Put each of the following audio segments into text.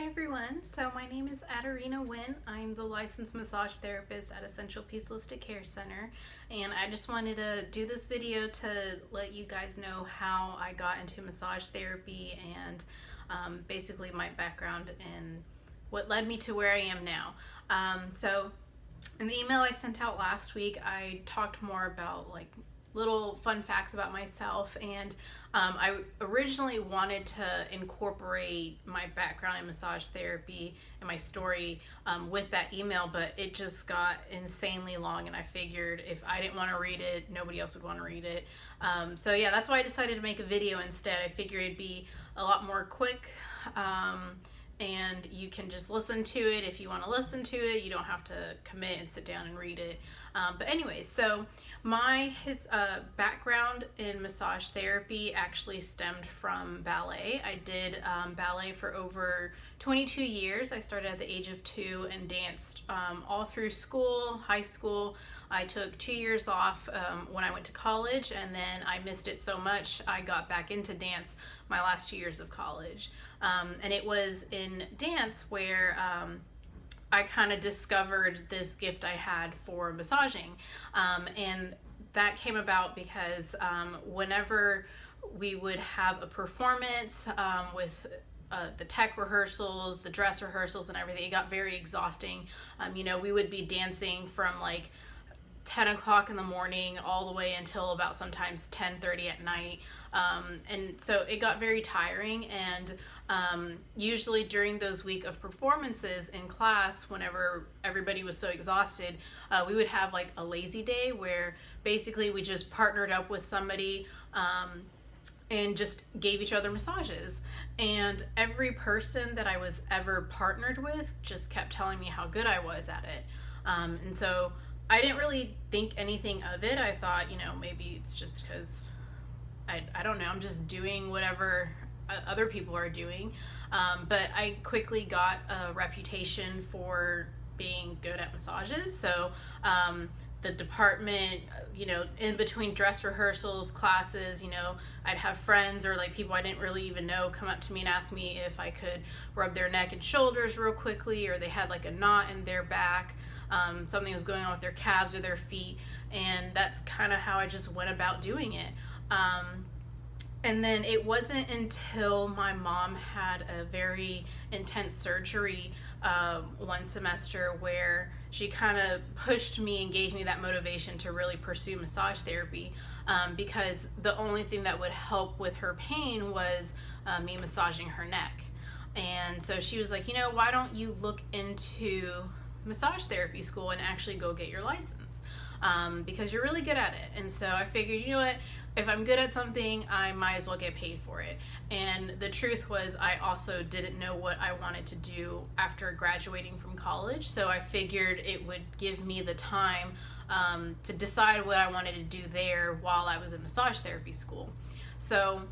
Hi everyone, so my name is Adarina Wynn. I'm the licensed massage therapist at Essential Peace Holistic Care Center, and I just wanted to do this video to let you guys know how I got into massage therapy and basically my background and what led me to where I am now. So in the email I sent out last week, I talked more about like little fun facts about myself, and I originally wanted to incorporate my background in massage therapy and my story with that email, but it just got insanely long, and I figured if I didn't want to read it, nobody else would want to read it. So yeah, that's why I decided to make a video instead. I figured it'd be a lot more quick, and you can just listen to it if you want to listen to it. You don't have to commit and sit down and read it. But anyways, so my background in massage therapy actually stemmed from ballet. I did ballet for over 22 years. I started at the age of 2 and danced all through school, high school. I took 2 years off when I went to college, and then I missed it so much I got back into dance my last 2 years of college. And it was in dance where I kind of discovered this gift I had for massaging. And that came about because whenever we would have a performance with the tech rehearsals, the dress rehearsals and everything, it got very exhausting. We would be dancing from like 10 o'clock in the morning all the way until about sometimes 10:30 at night. And so it got very tiring, and usually during those week of performances in class, whenever everybody was so exhausted, we would have like a lazy day where basically we just partnered up with somebody and just gave each other massages. And every person that I was ever partnered with just kept telling me how good I was at it. And so I didn't really think anything of it. I thought, maybe it's just because I don't know, I'm just doing whatever other people are doing. But I quickly got a reputation for being good at massages. So the department, in between dress rehearsals, classes, I'd have friends or like people I didn't really even know come up to me and ask me if I could rub their neck and shoulders real quickly, or they had like a knot in their back. Something was going on with their calves or their feet, and that's kind of how I just went about doing it. And then it wasn't until my mom had a very intense surgery one semester where she kind of pushed me and gave me that motivation to really pursue massage therapy, because the only thing that would help with her pain was me massaging her neck. And so she was like, why don't you look into massage therapy school and actually go get your license, because you're really good at it. And so I figured, what, if I'm good at something, I might as well get paid for it. And the truth was, I also didn't know what I wanted to do after graduating from college, so I figured it would give me the time to decide what I wanted to do there while I was in massage therapy school. So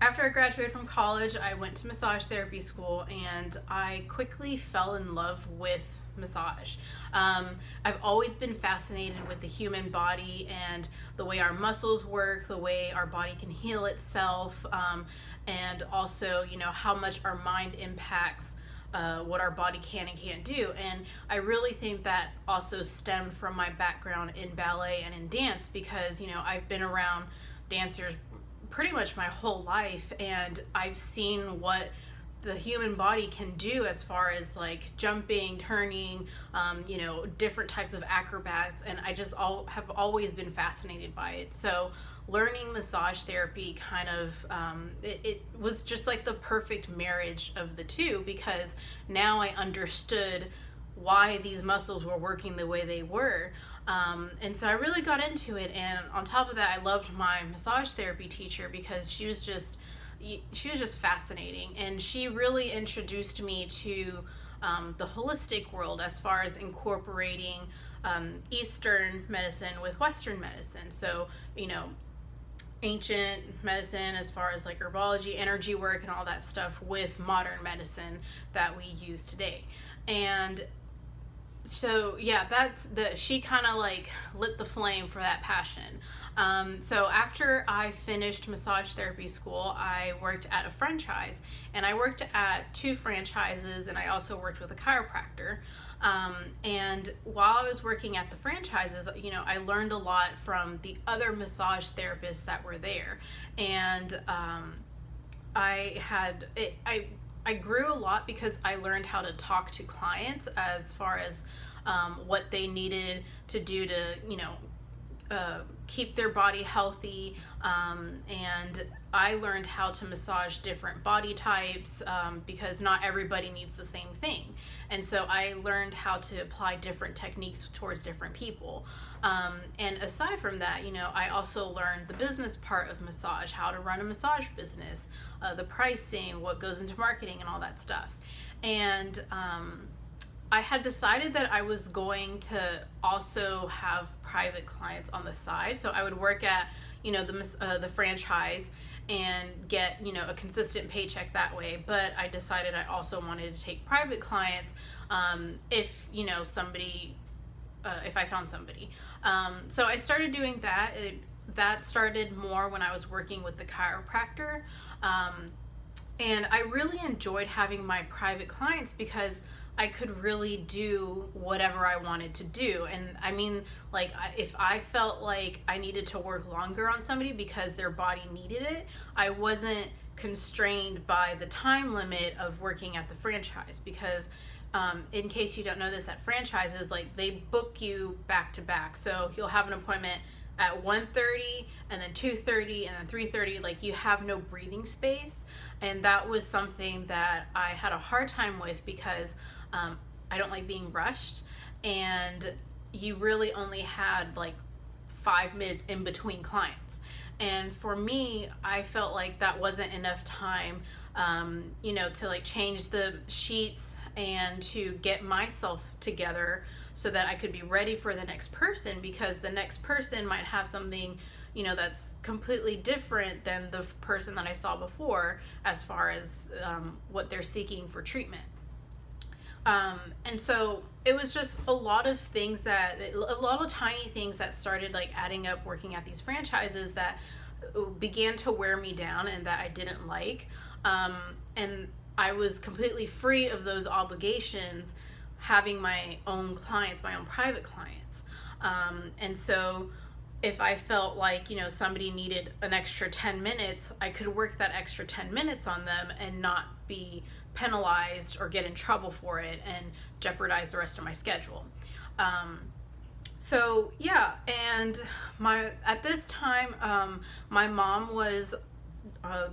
after I graduated from college, I went to massage therapy school, and I quickly fell in love with massage. I've always been fascinated with the human body and the way our muscles work, the way our body can heal itself, and also, how much our mind impacts what our body can and can't do. And I really think that also stemmed from my background in ballet and in dance, because, I've been around dancers pretty much my whole life, and I've seen what the human body can do as far as like jumping, turning, different types of acrobats, and I just have always been fascinated by it. So learning massage therapy kind of it was just like the perfect marriage of the two, because now I understood why these muscles were working the way they were. And so I really got into it, and on top of that, I loved my massage therapy teacher because she was just fascinating, and she really introduced me to the holistic world as far as incorporating Eastern medicine with Western medicine. So, ancient medicine as far as like herbology, energy work, and all that stuff with modern medicine that we use today. And So yeah, she kind of like lit the flame for that passion. So after I finished massage therapy school, I worked at a franchise, and I worked at two franchises, and I also worked with a chiropractor. And while I was working at the franchises, I learned a lot from the other massage therapists that were there, and I had it. I grew a lot because I learned how to talk to clients as far as what they needed to do to, keep their body healthy. And I learned how to massage different body types because not everybody needs the same thing. And so I learned how to apply different techniques towards different people. And aside from that, I also learned the business part of massage, how to run a massage business, the pricing, what goes into marketing, and all that stuff. And I had decided that I was going to also have private clients on the side. So I would work at, the franchise and get, a consistent paycheck that way. But I decided I also wanted to take private clients if, if I found somebody. So I started doing that. That started more when I was working with the chiropractor. And I really enjoyed having my private clients because I could really do whatever I wanted to do. And I mean, like, if I felt like I needed to work longer on somebody because their body needed it, I wasn't constrained by the time limit of working at the franchise. Because in case you don't know this, at franchises, like, they book you back to back. So you'll have an appointment at 1:30 and then 2:30 and then 3:30. Like, you have no breathing space. And that was something that I had a hard time with because I don't like being rushed, and you really only had like 5 minutes in between clients. And for me, I felt like that wasn't enough time, to like change the sheets and to get myself together so that I could be ready for the next person, because the next person might have something, that's completely different than the person that I saw before as far as what they're seeking for treatment. And so it was just a lot of tiny things that started like adding up working at these franchises that began to wear me down and that I didn't like. And I was completely free of those obligations having my own clients, my own private clients. And so if I felt like, somebody needed an extra 10 minutes, I could work that extra 10 minutes on them and not be penalized or get in trouble for it and jeopardize the rest of my schedule. So yeah, and at this time, my mom was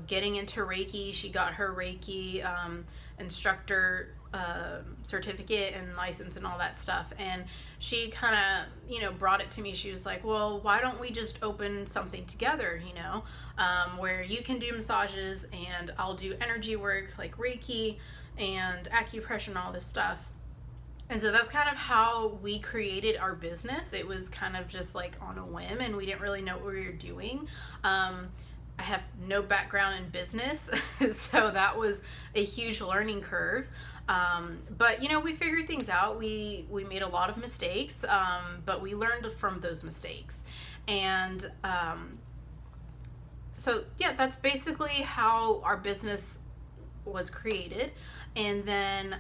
getting into Reiki. She got her Reiki instructor certificate and license and all that stuff, and she kind of brought it to me. She was like, well, why don't we just open something together, where you can do massages and I'll do energy work like Reiki and acupressure and all this stuff. And so that's kind of how we created our business. It was kind of just like on a whim, and we didn't really know what we were doing. I have no background in business, so that was a huge learning curve. But we figured things out. We made a lot of mistakes, but we learned from those mistakes. And so yeah, that's basically how our business was created. And then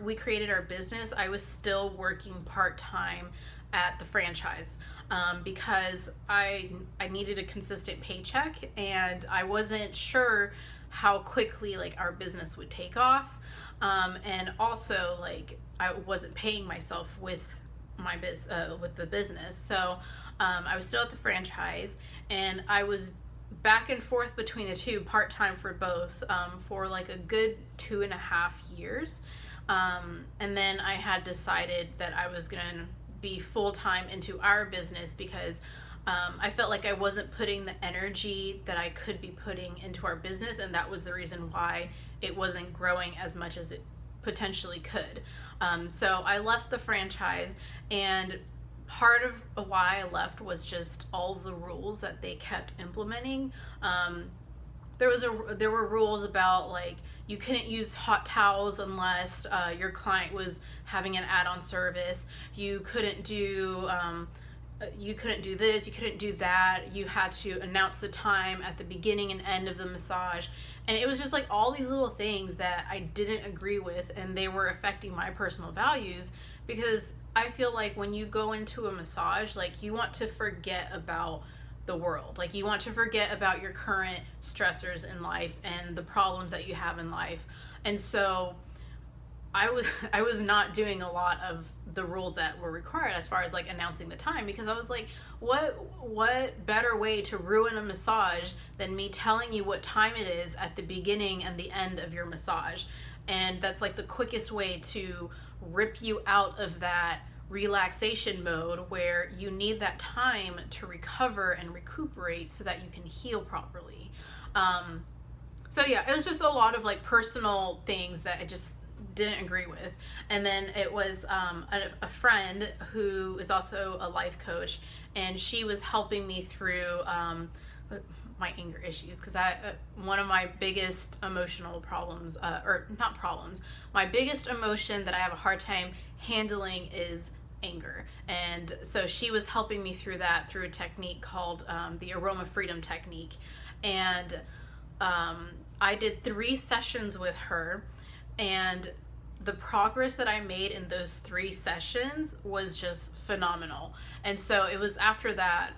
we created our business, I was still working part-time at the franchise because I needed a consistent paycheck, and I wasn't sure how quickly like our business would take off, and also like I wasn't paying myself with with the business. So I was still at the franchise, and I was back and forth between the two, part-time for both, for like a good 2.5 years. And then I had decided that I was going to be full-time into our business because I felt like I wasn't putting the energy that I could be putting into our business, and that was the reason why it wasn't growing as much as it potentially could. So I left the franchise, and part of why I left was just all of the rules that they kept implementing. there were rules about like you couldn't use hot towels unless your client was having an add-on service. You couldn't do this, you couldn't do that. You had to announce the time at the beginning and end of the massage. And it was just like all these little things that I didn't agree with, and they were affecting my personal values, because I feel like when you go into a massage, like you want to forget about the world. Like you want to forget about your current stressors in life and the problems that you have in life. And so I was not doing a lot of the rules that were required as far as like announcing the time, because I was like, what better way to ruin a massage than me telling you what time it is at the beginning and the end of your massage? And that's like the quickest way to rip you out of that relaxation mode where you need that time to recover and recuperate so that you can heal properly. So yeah, it was just a lot of like personal things that I just didn't agree with. And then it was a friend who is also a life coach, and she was helping me through my anger issues, because one of my biggest emotional problems, or not problems, my biggest emotion that I have a hard time handling is anger. And so she was helping me through that through a technique called the Aroma Freedom Technique. And I did 3 sessions with her, and the progress that I made in those 3 sessions was just phenomenal. And so it was after that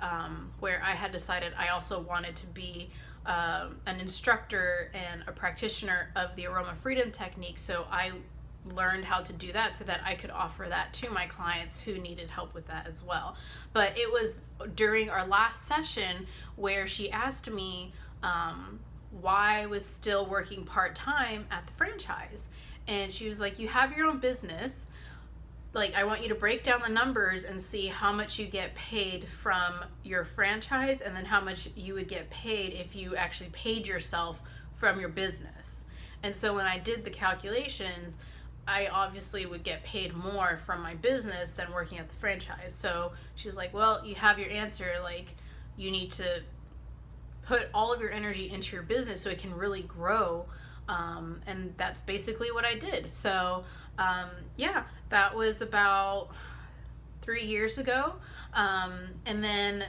where I had decided I also wanted to be an instructor and a practitioner of the Aroma Freedom Technique. So I learned how to do that so that I could offer that to my clients who needed help with that as well. But it was during our last session where she asked me why I was still working part-time at the franchise. And she was like, you have your own business. Like, I want you to break down the numbers and see how much you get paid from your franchise, and then how much you would get paid if you actually paid yourself from your business. And so when I did the calculations, I obviously would get paid more from my business than working at the franchise. So she was like, well, you have your answer. Like, you need to put all of your energy into your business so it can really grow. And that's basically what I did. So yeah, that was about 3 years ago. And then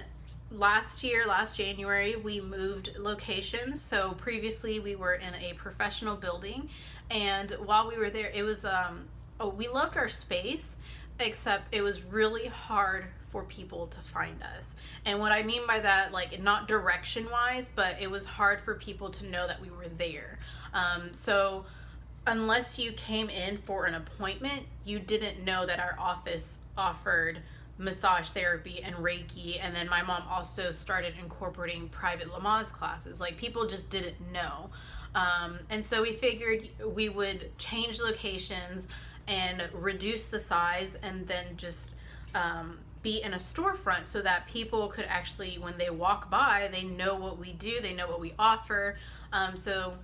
last January, we moved locations. So previously we were in a professional building, and while we were there, it was we loved our space, except it was really hard for people to find us. And what I mean by that, like, not direction wise, but it was hard for people to know that we were there. So unless you came in for an appointment, you didn't know that our office offered massage therapy and Reiki. And then my mom also started incorporating private Lamaze classes. Like, people just didn't know. And so we figured we would change locations and reduce the size, and then just be in a storefront so that people could actually, when they walk by, they know what we do, they know what we offer. So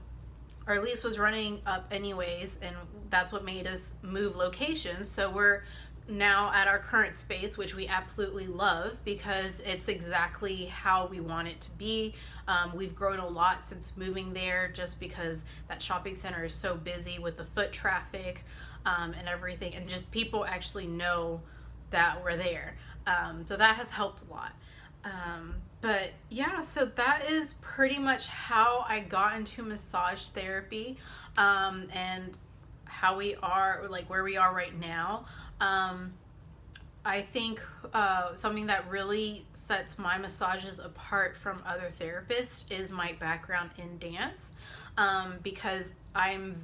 our lease was running up anyways, and that's what made us move locations. So we're now at our current space, which we absolutely love because it's exactly how we want it to be. We've grown a lot since moving there, just because that shopping center is so busy with the foot traffic and everything, and just people actually know that we're there. So that has helped a lot. But yeah, so that is pretty much how I got into massage therapy, and how we are, like, where we are right now. I think something that really sets my massages apart from other therapists is my background in dance, because I'm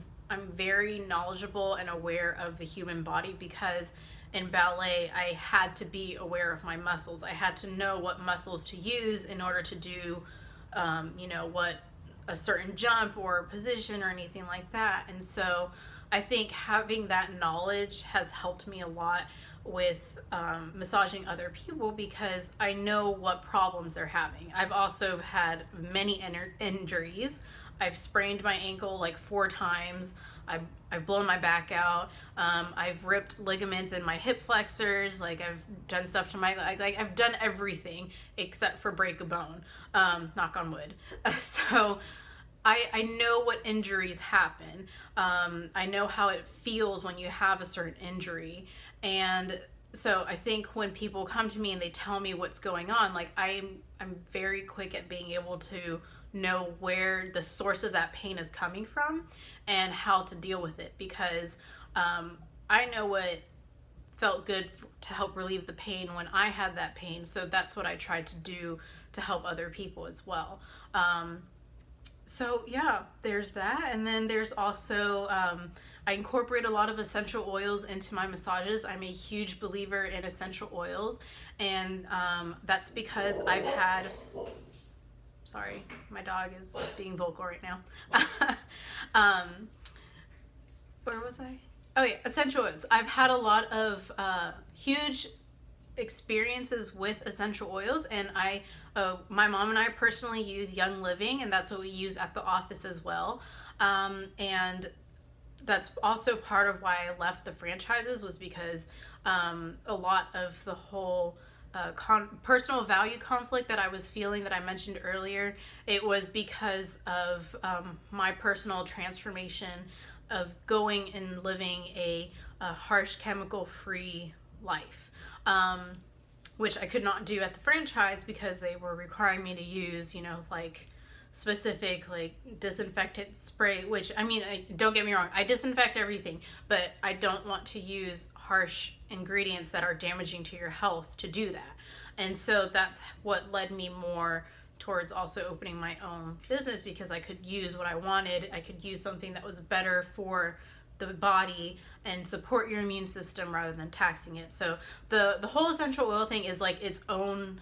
very knowledgeable and aware of the human body, because in ballet, I had to be aware of my muscles. I had to know what muscles to use in order to do, what a certain jump or position or anything like that. And so I think having that knowledge has helped me a lot with massaging other people, because I know what problems they're having. I've also had many injuries. I've sprained my ankle like 4 times. I've blown my back out. I've ripped ligaments in my hip flexors. Like, I've done stuff to my, I've done everything except for break a bone. Knock on wood. So I know what injuries happen. I know how it feels when you have a certain injury. And so I think when people come to me and they tell me what's going on, like I'm very quick at being able to know where the source of that pain is coming from and how to deal with it, because I know what felt good to help relieve the pain when I had that pain. So that's what I tried to do to help other people as well. So yeah, there's that. And then there's also, I incorporate a lot of essential oils into my massages. I'm a huge believer in essential oils. And that's because I've had, sorry, my dog is being vocal right now. Where was I? Oh yeah, essential oils. I've had a lot of huge experiences with essential oils, and my mom and I personally use Young Living, and that's what we use at the office as well. And that's also part of why I left the franchises, was because a lot of the whole personal value conflict that I was feeling, that I mentioned earlier, it was because of my personal transformation of going and living a harsh chemical free life, which I could not do at the franchise because they were requiring me to use, like specific like disinfectant spray, which I mean, don't get me wrong, I disinfect everything, but I don't want to use harsh ingredients that are damaging to your health to do that. And so that's what led me more towards also opening my own business, because I could use what I wanted. I could use something that was better for the body and support your immune system rather than taxing it. So the whole essential oil thing is like its own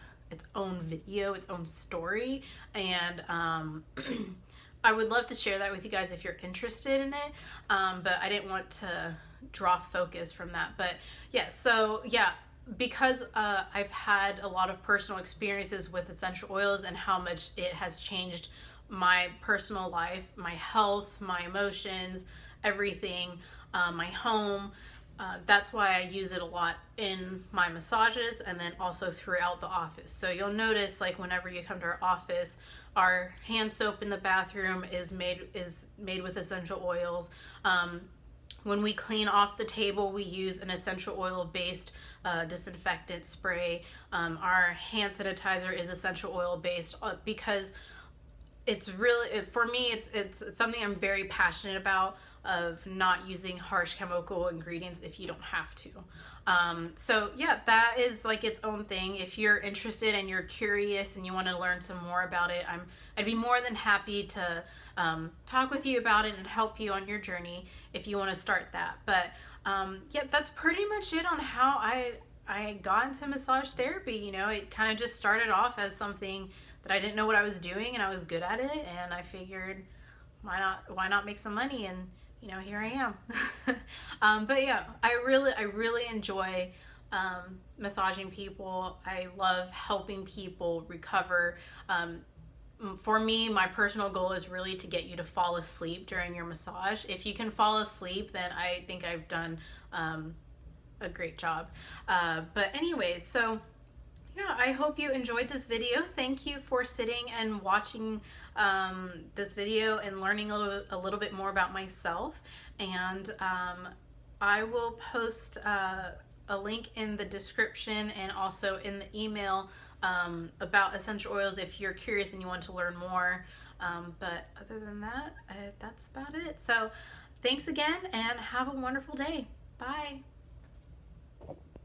video, its own story, and I would love to share that with you guys if you're interested in it, but I didn't want to draw focus from that. But yeah, so yeah, because I've had a lot of personal experiences with essential oils and how much it has changed my personal life, my health, my emotions, everything, my home. That's why I use it a lot in my massages and then also throughout the office. So you'll notice, like, whenever you come to our office, our hand soap in the bathroom is made with essential oils. When we clean off the table, we use an essential oil based disinfectant spray. Our hand sanitizer is essential oil based, because it's really, for me, it's something I'm very passionate about, of not using harsh chemical ingredients if you don't have to. So yeah, that is like its own thing. If you're interested and you're curious and you want to learn some more about it, I'd be more than happy to talk with you about it and help you on your journey if you want to start that. But yeah, that's pretty much it on how I got into massage therapy. It kind of just started off as something that I didn't know what I was doing, and I was good at it, and I figured why not make some money, and here I am. But yeah, I really enjoy massaging people. I love helping people recover. For me, my personal goal is really to get you to fall asleep during your massage. If you can fall asleep, then I think I've done a great job. But anyways, so yeah, I hope you enjoyed this video. Thank you for sitting and watching this video and learning a little bit more about myself. And I will post a link in the description and also in the email about essential oils if you're curious and you want to learn more. But other than that, that's about it. So thanks again and have a wonderful day. Bye.